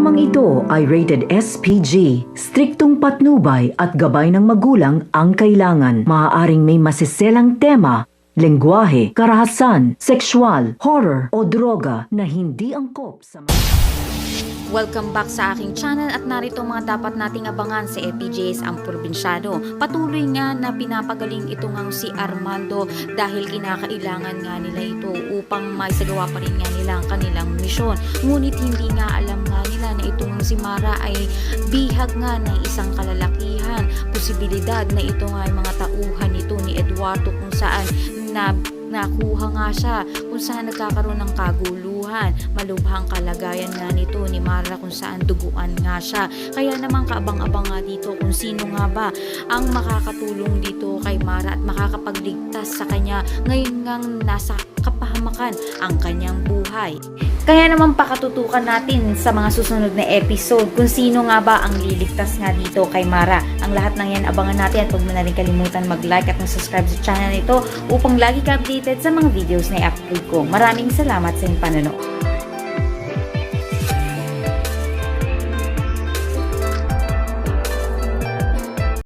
Dramang ito ay rated SPG. Striktong patnubay at gabay ng magulang ang kailangan. Maaaring may masiselang tema, lengguwahe, karahasan, sexual, horror o droga na hindi angkop sa Welcome back sa aking channel at narito mga dapat nating abangan sa FPJs ang probinsyano. Patuloy nga na pinapagaling ito nga si Armando dahil kinakailangan nga nila ito upang maisagawa pa rin nga nila ang kanilang misyon. Ngunit hindi nga alam nga nila na ito nga si Mara ay bihag nga ng isang kalalakihan. Posibilidad na ito nga ay mga tauhan nito ni Eduardo kung saan nakuha nga siya, kung saan nagkakaroon ng kaguluhan, malubhang kalagayan nga nito ni Mara kung saan duguan nga siya. Kaya naman kaabang-abang nga dito kung sino nga ba ang makakatulong dito kay Mara at makakapagligtas sa kanya ngayon ngang nasa kapahamakan ang kanyang buhay. Kaya naman pakatutukan natin sa mga susunod na episode kung sino nga ba ang liligtas nga dito kay Mara. Ang lahat ng yan abangan natin at huwag mo na rin kalimutan mag-like at mag-subscribe sa channel nito upang lagi ka updated sa mga videos na i-upload ko. Maraming salamat sa inyong panonood.